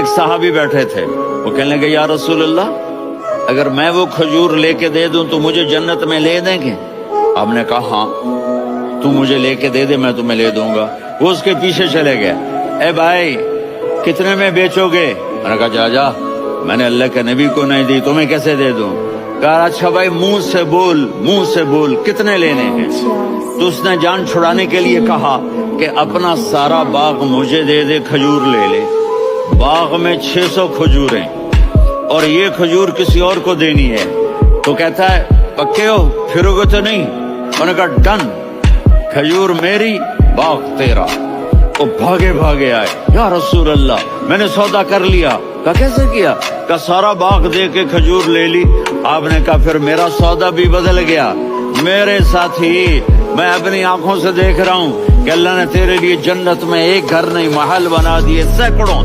ایک صحابی بیٹھے تھے، وہ کہنے لگے یا رسول اللہ اگر میں وہ کھجور لے کے دے دوں تو مجھے جنت میں لے دیں گے؟ آپ نے کہا ہاں، تو مجھے لے کے دے دے میں تمہیں لے دوں گا۔ وہ اس کے پیچھے چلے گئے، اے بھائی کتنے میں بیچو گے؟ میں نے کہا جا میں نے اللہ کے نبی کو نہیں دی، تمہیں کیسے دے دوں؟ کہا اچھا بھائی منہ سے بول کتنے لینے ہیں؟ تو اس نے جان چھڑانے کے لیے کہا کہ اپنا سارا باغ مجھے دے دے، کھجور لے لے۔ باغ میں 600 کھجوریں اور یہ کھجور کسی اور کو دینی ہے۔ تو کہتا ہے پکے ہو، پھرو گے تو نہیں؟ میں نے کہا ڈن، کھجور میری باغ تیرا۔ وہ بھاگے آئے، یا رسول اللہ میں نے سودا کر لیا۔ کہا کیسے کیا؟ کہا سارا باغ دے کے کھجور لے لی۔ آپ نے کہا پھر میرا سودا بھی بدل گیا۔ میرے ساتھی میں اپنی آنکھوں سے دیکھ رہا ہوں کہ اللہ نے تیرے لیے جنت میں ایک گھر نہیں محل بنا دیے سینکڑوں۔